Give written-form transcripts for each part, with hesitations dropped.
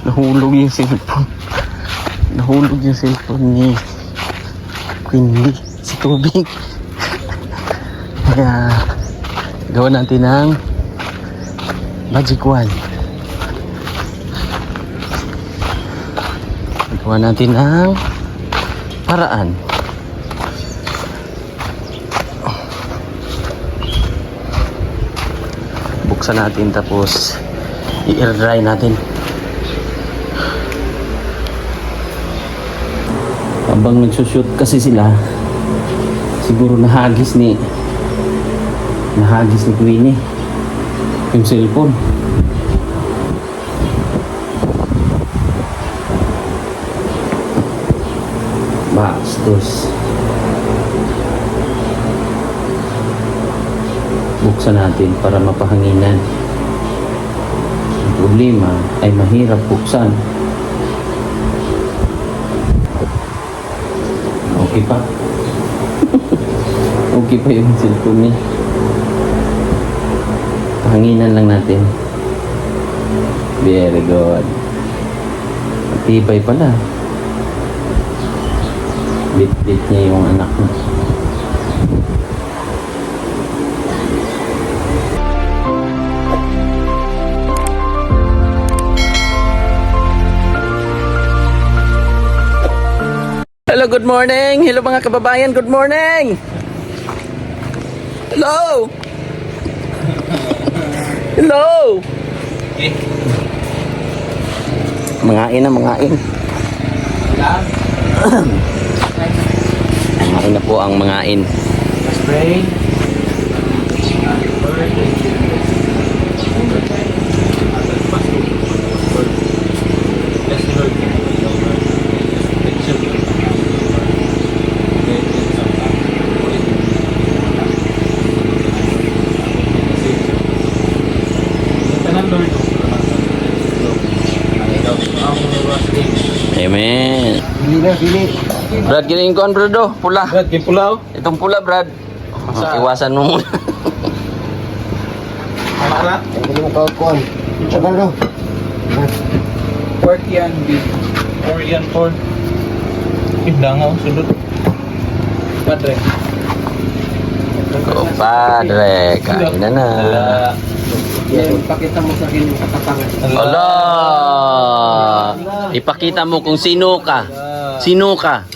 Nahulog yung cellphone. Nahulog yung cellphone ni Quindy sa tubig. Kaya gawa natin ng Magic Wand. Gawa natin ng paraan. Buksan natin tapos i-air dry natin. Habang nagsushoot kasi sila, siguro nahagis ni Queenie yung cellphone. Bastos. Buksan natin para mapahanginan. Ang problema ay mahirap buksan. Okay pa. Okay pa yung cellphone niya. Pahanginan lang natin. Very good. Matibay pala. Bit-bit niya yung anak mo. Hello, good morning. Hello mga kababayan, good morning. Hello. Hello. Mangain na, mangain. Mangain na po ang mangain. Spray. Amen. Pili na, pili. Brad, giniin ko ang Brad, oh. Pula. Brad, yung pulaw. Itong pula, Brad. Iwasan mo muna. Alat. Hindi mo kawakon. Sabar daw. Pork yan, beef. Pork yan, pork. Iblangaw, sudot. Padre. Oh, Padre, kain na na. Pakita mo sa akin yung katapangan. Ala! Ipakita mo kung sino ka. Sino ka?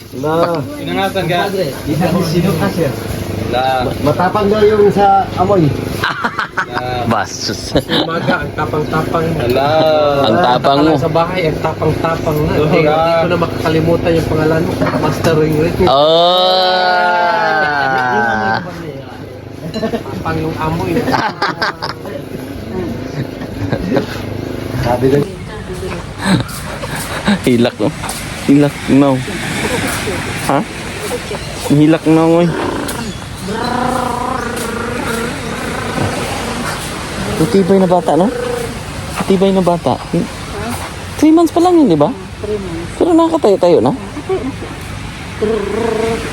Inangatan ka. Sino ka siya? La. Matapang daw yung sa amoy. Basus. Umaga, ang tapang-tapang. Ala. Ang tapang mo. Sa bahay, ang tapang-tapang na. Oo, Hindi nga. ko na makakalimutan yung pangalan mo. Master Ring Ring. Oh! Tapang yung amoy. Sabi lang. Hilak no. Hilak no. Ha? Hilak no ngoy. Tibay na bata, no? Tibay na bata. 3 months pa lang yun, di ba? 3 months. Pero nakakatayo-tayo na.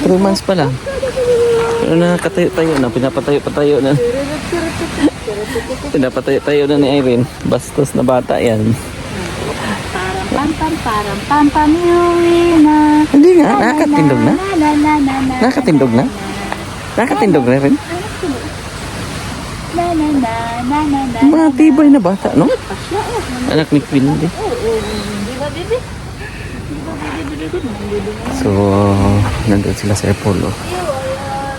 3 months pa lang. Pero nakakatayo-tayo na. Pinapatayo-patayo na. Pinapatayo-tayo na ni Irene. Bastos na bata yan. Parang pam yuwi na. Hindi nga, nakakatindog na. Nakakatindog na. Nakakatindog na rin. Mga tibay na bata, no? Anak ni Queen, di. So, nandun sila sa Apollo.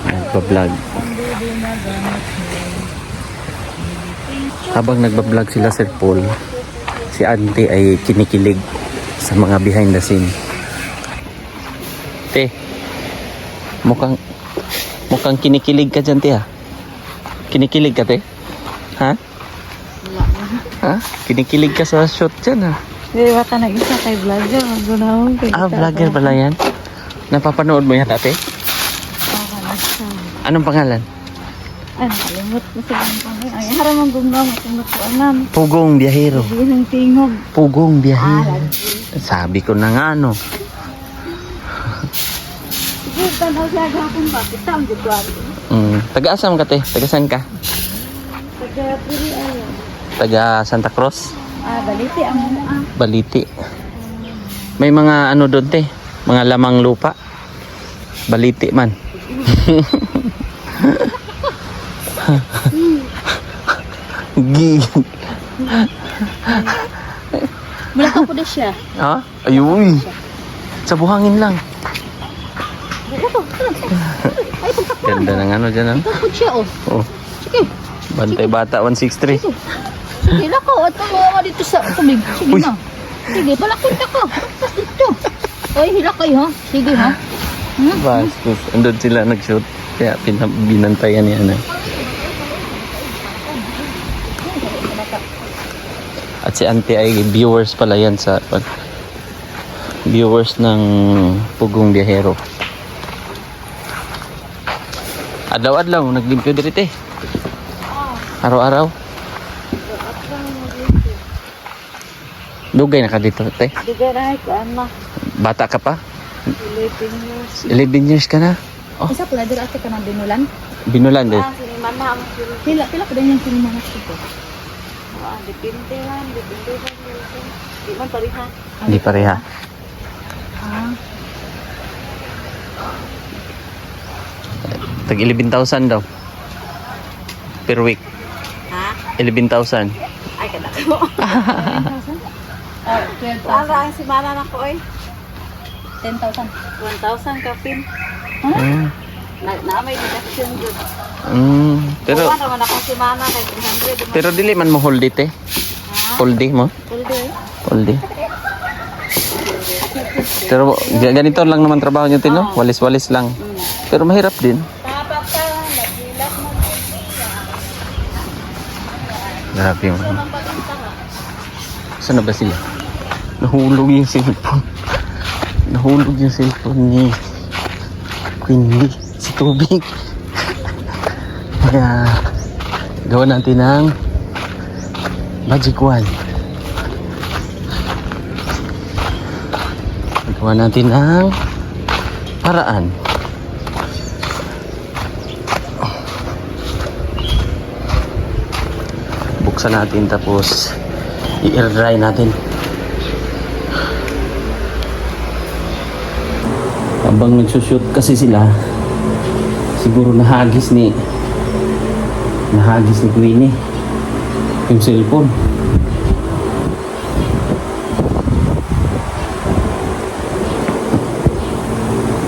Nagpa-vlog. Habang nagpa-vlog sila sa Apollo, si Auntie ay kinikilig sa mga behind the scene. Te, mukhang kinikilig ka dyan, te, ha? Kinikilig ka, te? Ha? Ha? Kinikilig ka sa shoot dyan, ha? Hindi ba ka nag-isa kay vlogger? Magunahon kay Ah, vlogger pala yan? Napapanood mo yata, te? Anong pangalan? Ay, kalimot mo sa bangkang. Ay, haramang gumgaw mo kung natuanan. Pugong Biyahero. Bihang tingog. Pugong Biyahero. Sabi ko na nga, no? Sige, tanaw siya gapon ba? Kita ang gudwari. Taga-asam ka, te? Taga-san ka? Taga-puri ayaw. Taga Santa Cruz? Baliti ang Baliti. May mga ano doon te, mga lamang lupa. Baliti man. Gig. Malakaw ko na siya. Ha? Ayun. Sa buhangin lang. Ganda ng ano dyan. Ikaw po siya, oh. Oh. Sige. Bantay Bata 163. Sige, lakaw. At mga dito sa tubig. Sige Uy. na. Sige, palakot na ka. Tapos dito. Ay, hilakay ha. Sige ha. Bastos. Andun sila nag-shoot. Kaya binantayan niya na. At si auntie ay viewers pala yan sa viewers ng Pugong Biyahero. Adlaw-adlaw naglimpyo diri te. Araw-araw. Dugay na ka dito te. Digaray ko, ano. Bata ka pa? 11 years. 11 years ka na? Oh, Isa pala, dira ate ka ng binulan. binulan din. Sinimana ang pila ko din yung sinimana ko. Depende lang. Di man pariha. Hindi pareha. Tag 11,000 daw. Per week. Ha? 11,000. Ay, kada ko. 12,000. Ang simana na ko, 10,000. 1,000 kapin. Naamay deduction dun. Pero Kuha naman akong simana kay 300. pero dili man mo hold it eh. Hold it mo. Full day. Hold it. Pero ganito lang naman trabaho niyo tino, walis-walis lang. Pero mahirap din. Tapak ka, nagilak mo. Grabe mo. Saan na ba sila? Nahulog yung cellphone. Nahulog yung cellphone ni Queenie. Si Tubig. Kaya gawa natin ng Magic Wand. Gawa natin ng paraan. Buksan natin tapos i-air dry natin. Habang nagsushoot kasi sila, siguro nahagis ni Queenie yung cellphone.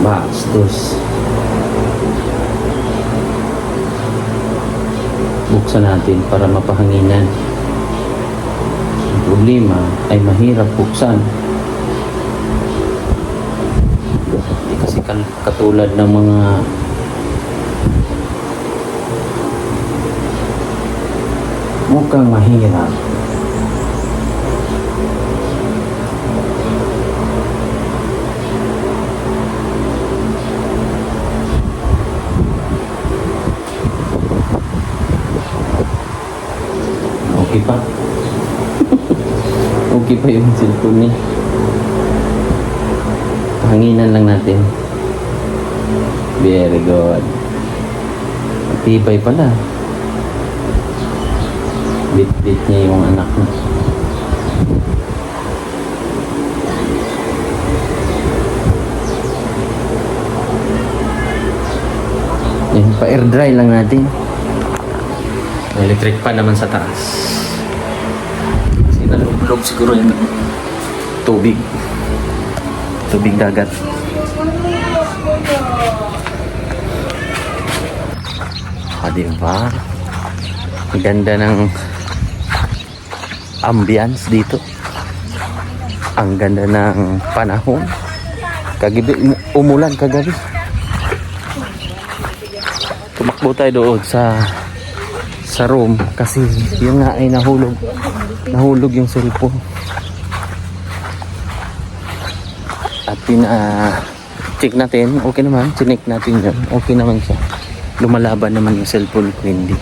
Bastos. Buksan natin para mapahanginan. Ang problema ay mahirap buksan. Hindi kasi katulad ng mga mukhang mahirap. Okay pa. Okay pa yung cellphone niya. Hanginan lang natin. Very good. Matibay pala. Bit-bit niya yung anak mo. Yan, pa-air dry lang natin. Electric pa naman sa taas. Kasi naloob siguro yung tubig. Tubig dagat. Diba? Ang ganda ng ambience dito. Ang ganda ng panahon. Kagabi, umulan kagabi. Tumakbo tayo doon sa room kasi yun nga ay nahulog yung cellphone. At check natin, okay naman, chinik natin yun, okay naman siya. Lumalaban naman yung cellphone ko, hindi.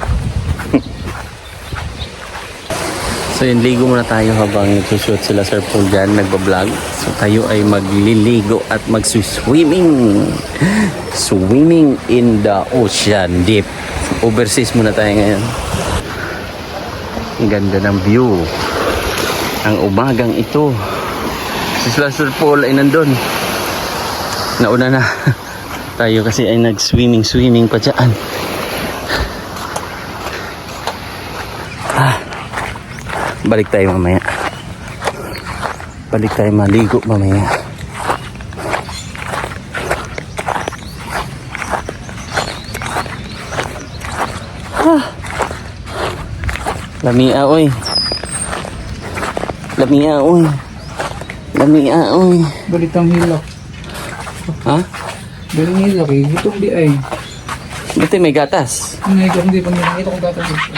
So yun, ligo muna tayo habang nagsushoot sila Sir Paul dyan, nagbablog. So tayo ay magliligo at mag-swimming. Swimming in the ocean deep. Overseas muna tayo ngayon. Ang ganda ng view. ang umagang ito. Si Sir Paul ay nandun. Nauna na. Tayo kasi ay nag-swimming pa dyan. Balik tayo mamaya. Balik tayo maligo mamaya. Lamia oy. Lamia oy. Lamia oy. Balitang hilak. Ha? Balitang hilak eh. Gitong di ay. Buti may gatas. Hindi pa nakita kong gata dito.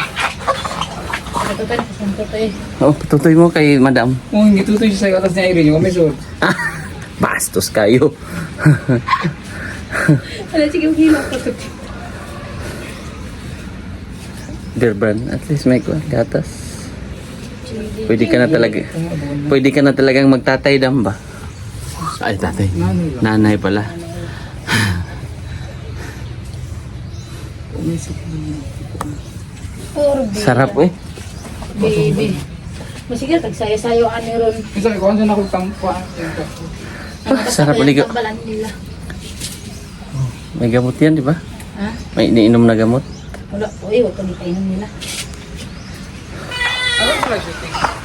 Oh, tutoy mo kay madam. Oh, hindi tutoy siya sa atas niya Irene. Yung kamisod. Bastos kayo. Wala, sige, hilak ko. Gerbrand, at least may gatas. Pwede ka na talagang magtatay dam ba? Ay, tatay. Nanay pala. Sarap eh. Baby. Masige, tagsaya-sayo ani ron. Isa ko ano na ko tampa. Sarap uligo. Tambalan nila. May gamot yan, di ba? Ha? May iniinom na gamot. Wala po eh, wag kami kainom nila.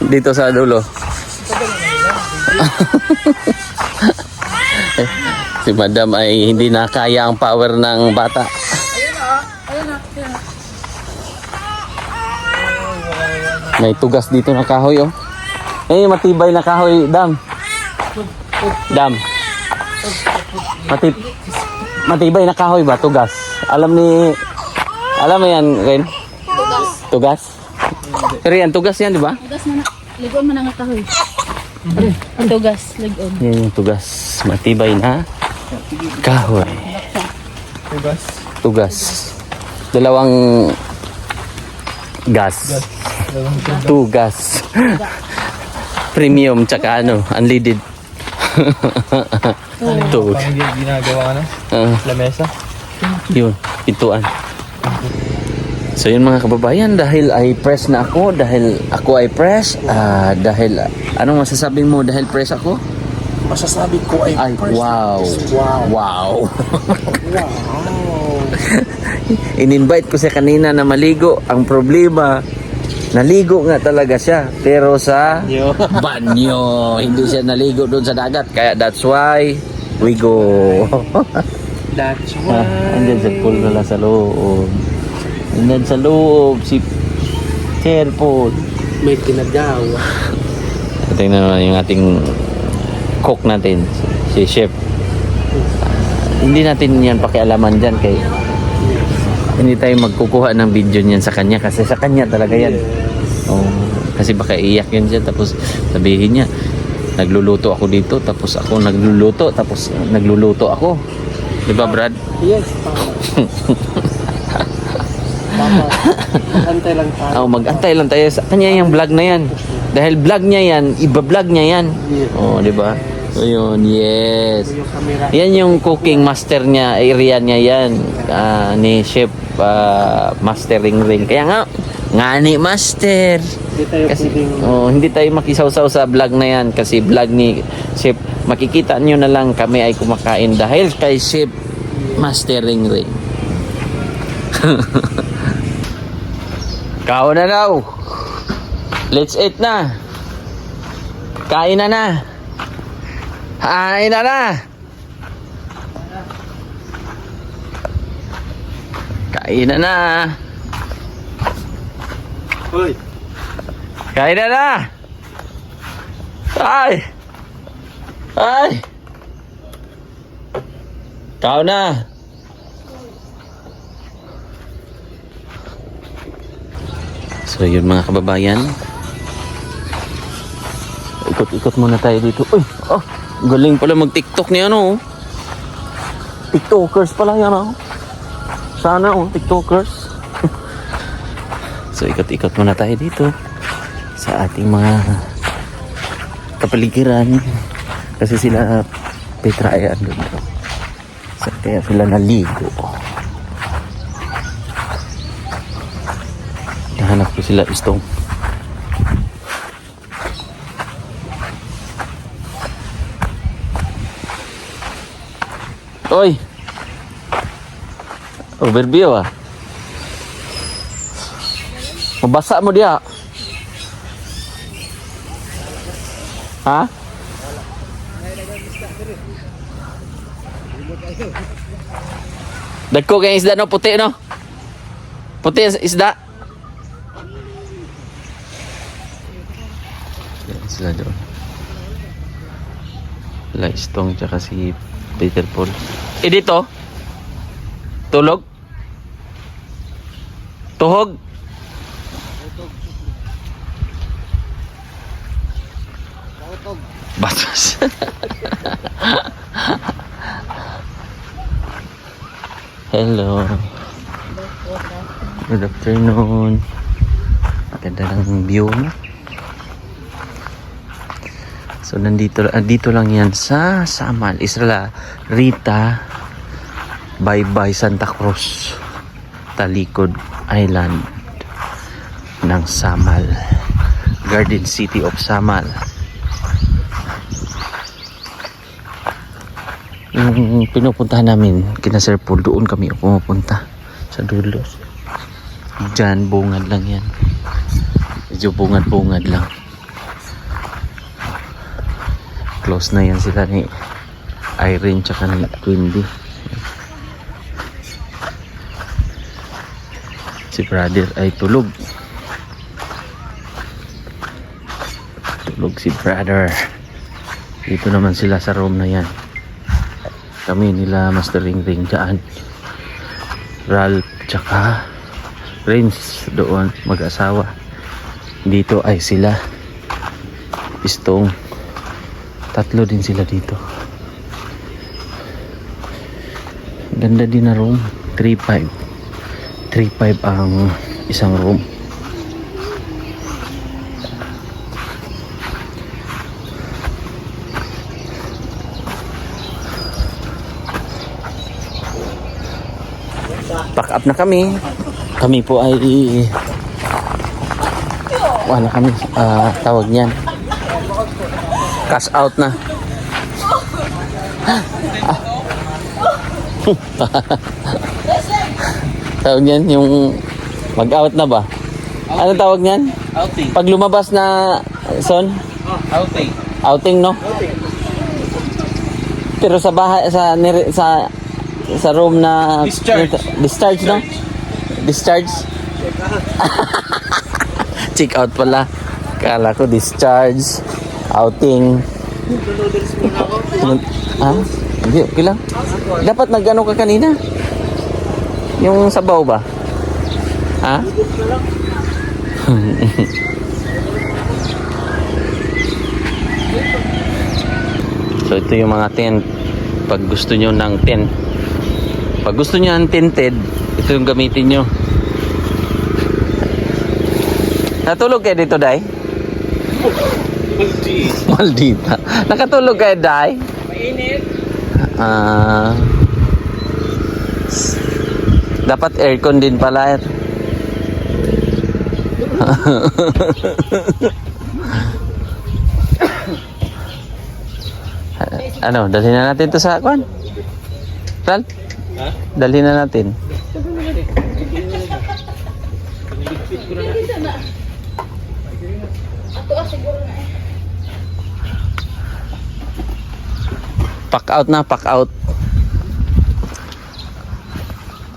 Dito sa dulo. Si madam ay hindi na kaya ang power ng bata. May tugas dito na kahoy oh. Eh, matibay na kahoy, dam. Dam. Matibay na kahoy ba, tugas? Alam mo yan, Ren? Tugas? Pero yan, tugas yan, di ba? Tugas na na. Ligon man ang kahoy. Ang tugas, ligon. Yan yung tugas. Matibay na kahoy. Tugas. Dalawang gas. Tugas. Premium tsaka unleaded. Tug. Pang hindi ginagawa na. Lamesa. Yun, pintuan. So yun mga kababayan, dahil ay press na ako, dahil ako ay press, dahil, anong masasabi mo dahil press ako? Masasabi ko ay Wow. Wow. In-invite ko siya kanina na maligo. Ang problema, naligo nga talaga siya. Pero sa banyo. Hindi siya naligo doon sa dagat. Kaya that's why we go. That's why. Andyan sa pool nila sa loob. Andyan sa loob si Sir Paul. May tinagaw. Tingnan naman yung ating cook natin, si Chef. Hindi natin yan pakialaman dyan kay hindi tayo magkukuha ng video niyan sa kanya kasi sa kanya talaga yan. Oh, kasi baka iyak yun siya tapos sabihin niya nagluluto ako dito tapos ako nagluluto tapos nagluluto ako. Di ba, Brad? Yes, Papa, mag-antay lang tayo. Oh, mag-antay lang tayo sa kanya yung vlog na yan. Dahil vlog niya yan, iba-vlog niya yan. Oh, di ba? So yun, yes. Yan yung cooking master niya, area niya yan. Ni Chef Mastering Ring. Kaya nga ni Master. Kasi, hindi tayo makisawsaw sa vlog na yan kasi vlog ni Chef. Makikita nyo na lang kami ay kumakain dahil kay Chef Mastering Ring. Kao na daw. Let's eat na. Kain na na. Kain na na. Kain na na. Hoy. Kain na na. Ay. Ay. Kao na. So yun mga kababayan. Ikot-ikot muna tayo dito. Uy, galing pala mag-TikTok niya ano. TikTokers pala yan oh. Sana TikTokers. So ikot-ikot muna tayo dito sa ating mga kapaligiran. Kasi sila Petra ay andun daw. So kaya sila naligo. Hanap ko sila istong. Oy. Overview ah. Mabasa mo dia. Ha? Dagko kay isda no, puti no? Puti ang isda. Yan sila doon. Laistong tsaka si Peter Paul. Dito? Tulog? Tuhog? Batas. Hello. Good afternoon. Maganda ng view mo. So dito lang yan sa Samal, Isla Rita, Bye Santa Cruz, Talikod Island ng Samal, Garden City of Samal. Yung pinupuntahan namin kina Sir Paul, doon kami pumupunta sa dulo. Diyan bungad lang yan, medyo bungad lang. Close na yan sila ni Irene tsaka ni Quindy. Si brother ay tulog. Tulog si brother. Dito naman sila sa room na yan. Kami nila Master Ring dyan. Ralph tsaka Renz doon, mag-asawa. Dito ay sila Pistong. Tatlo din sila dito. Ganda din na room. 3.5 ang isang room. Pack up na kami. Kami po ay wala kami tawag niyan, cash out na. Tawag niyan yung mag-out na ba? Ano tawag niyan? Outing. Pag lumabas na son? Outing. Outing, no? Pero sa bahay, sa room na discharge, no? Discharge. Check out pala. Kala ko discharge, outing. Ha? Hindi, okay lang. Dapat nag-ano ka kanina? Yung sabaw ba? Ha? So ito yung mga tent. Pag gusto nyo ng tent, pag gusto nyo ng tinted, ito yung gamitin nyo. Natulog kayo dito, Day? Maldita. Nakatulog kayo, Day? Mainit. Dapat aircon din pala. Ano, dalhin na natin to sa kwan? Ral? Ha? Dalhin na natin. Pack out na, pack out.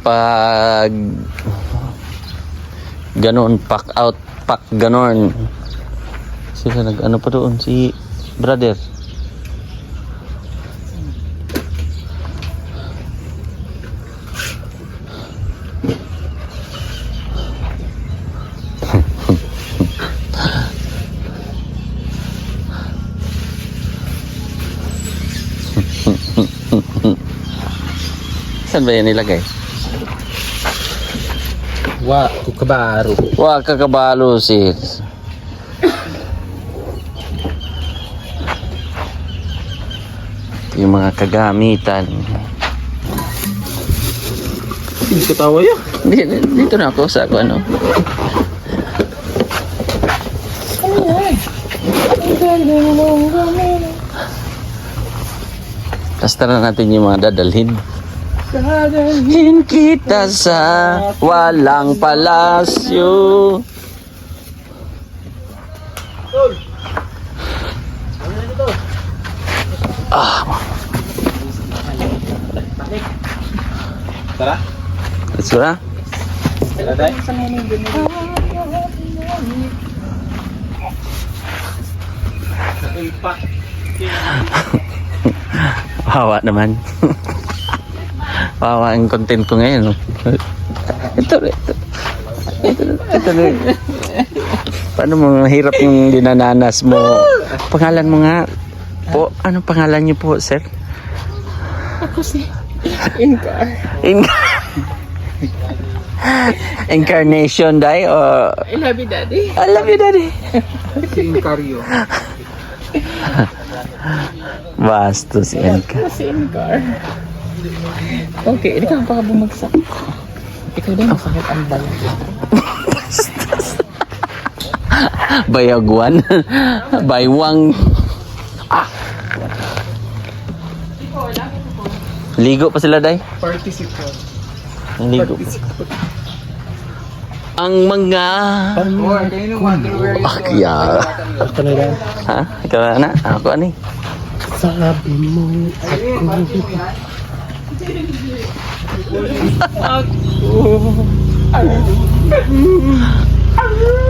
Pag ganon, pack out, pack ganon. Sila nag-ano pa doon, si brother. Saan ba yan nilagay? Wa, kukabaro. Wah, kakabalo sis. Yung mga kagamitan. Hindi ko tawa yan. Dito na ako sa ano. Tapos tara natin yung mga dadalhin. Dadalhin kita sa walang palasyo. Tara. Let's go na. Tara, Day. Impact. Wawa naman. Wawa ang content ko ngayon. Ito. Paano mo mahirap yung dinananas mo? Pangalan mo nga po. Ano pangalan niyo po, sir? Ako si Incar. Incarnation, Day? O... I love you, Daddy. I love you, Daddy. Si Incario. Bastos yan ka. Si Incar. Okay, hindi ka pa bumagsak. Ikaw din masakit ang balat. Bayagwan. Baywang. Ligo pa sila, Day? Participant. Ligo. Ang mga... Akya. Ako na yan. Ha? Ikaw na? Ako ani? Sabi mo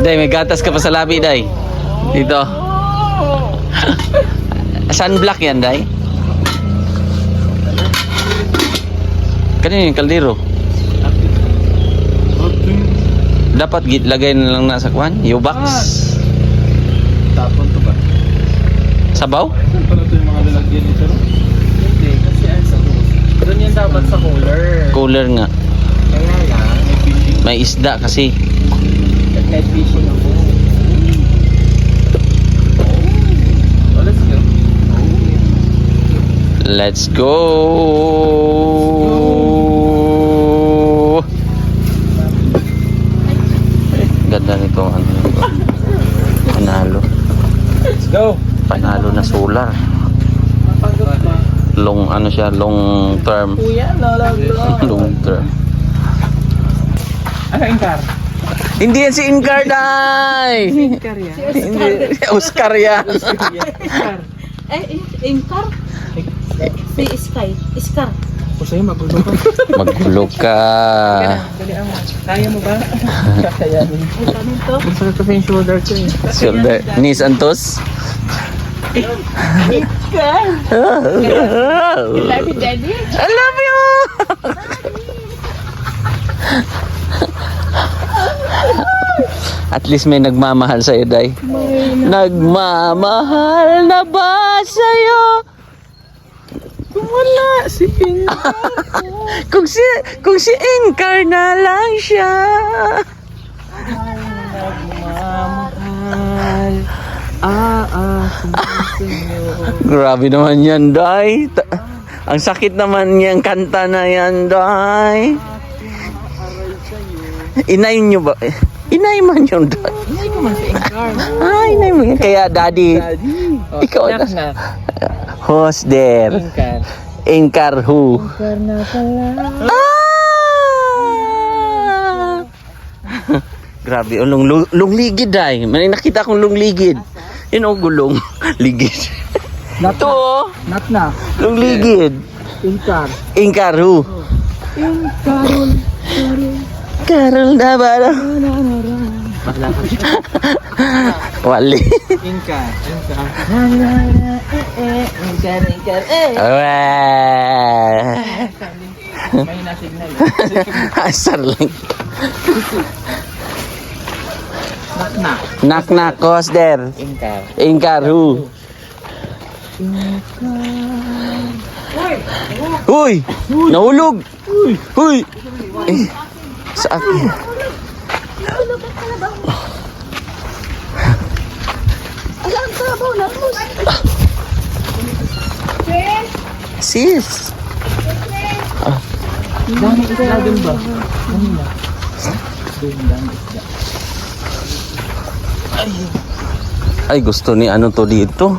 Day, may gatas ka pa sa labi, Day. Dito. Sunblock yan, Day. Kanina yung kaldero. Dapat lagay na lang nasa kwan, U-box. Tapon to ba? Sabaw? Saan pala ito yung mga lalagyan nito? Hindi, kasi ang sa doon yan dapat sa cooler. Cooler nga. Kaya lang, May isda kasi. net fishing ako. Oh, let's go. Let's go. Ganda nito, ano nito. Panalo. Let's go! Panalo na solar. Pagod ba? Long ano siya, long term. Kuya, lola, Long term. Ano Incar? Hindi yan si Incar, Day! Incar yan. Hindi, Oscar yan. Inkar? Si Sky. Iskar. O sa'yo, magulo ka. Magulo ka. Dali ang kaya mo ba? Kakayanin. Ay, kami to. Masakit kasi yung shoulder ko eh. Shoulder. Ni Santos. Iskar. Love you, Daddy. I love you! At least may nagmamahal sa'yo, Day. Nagmamahal na ba sa'yo? Wala, si Ping. kung si Incar na lang siya. Nagmamahal. Grabe naman yan, Day. Ang sakit naman yung kanta na yan, Day. Inay nyo ba? Inay man yung Day. Hindi ko man si Incar. Inay mo yun. Kaya, Daddy. Oh, Ikaw na. na. Who's there? Incar. Incar who? Incar na pala. Grabe, lungligid, Day. May nakita kong lungligid. Yun o, gulong. Ligid. Ito o, Not na. lungligid. Incar. Incar who? Incarol. Carol na ba? Wali. Incar. Incar. May na-signal. Asar lang. Not na. Knock, who's there? Incar. Incar who? Uy! Nahulog! Uy! Eh, sa akin. Alam ka ba? Lapos. Sis! Dami isla dun ba? Ano na? Dami isla. Ay, gusto ni ano to dito.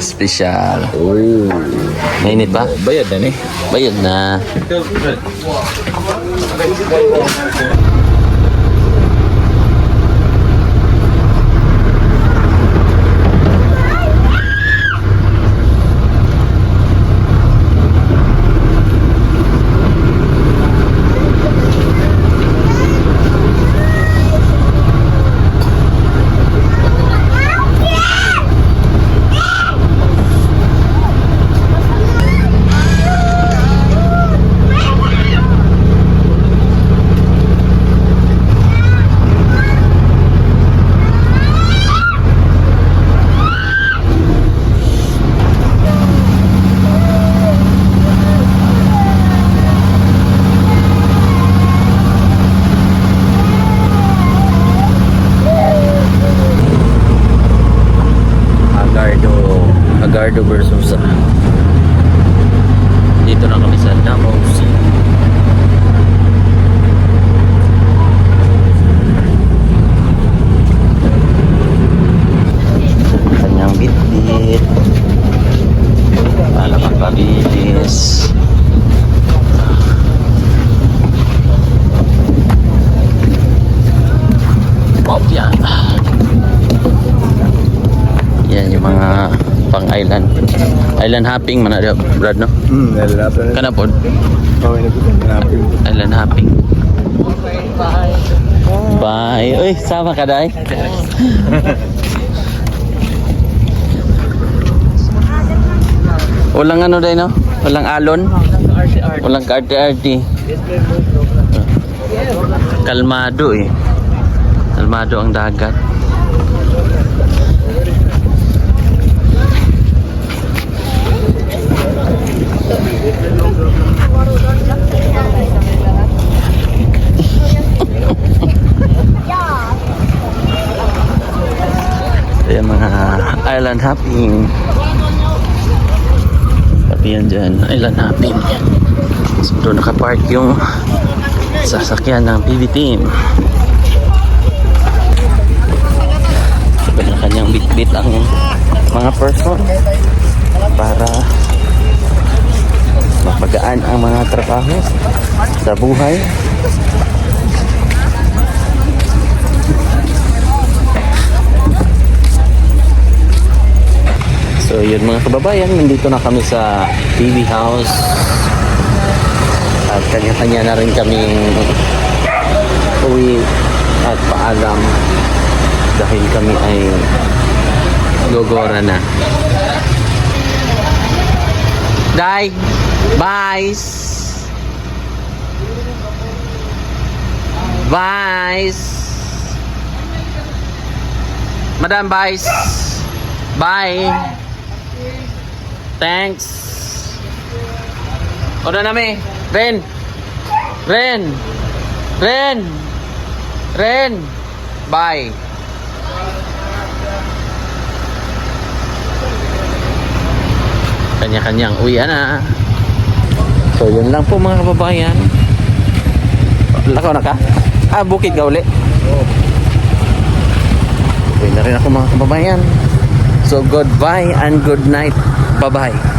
Special. Oh. Mainit ba? Bayad na ni. Bayad na. Agardo versus dito na kami sa Davao City. Kanyang bit-bit para magpabilis. Pop yan. Yan yung mga pang island hopping man na Brad, no? Nalalapan na. Kana pod Okay na po. Hanapin. island hopping. Bye. Uy, sama ka dai. Walang ano dai, no? Walang alon. Walang karte-arte. Kalmado eh. Kalmado ang dagat. Ayan mga island hopping. Tapi yan dyan, island hopping. So doon nakapark yung sasakyan ng PB team. Sabi na kanyang bit-bit ang mga person para mapagaan ang mga trabaho sa buhay. So yun mga kababayan, nandito na kami sa PB house at kanya-kanya na rin kaming uwi at paalam dahil kami ay gogora na. Day, bye. Bye. Madam, bye. Bye. Thanks. Oda na mi. Ren. Ren. Ren. Ren. Bye. Kanya-kanyang uwi na. So yun lang po mga kababayan. Lakaw na ka? Ah, bukid ka uli? Uwi na rin ako mga kababayan. So goodbye and good night. Bye-bye.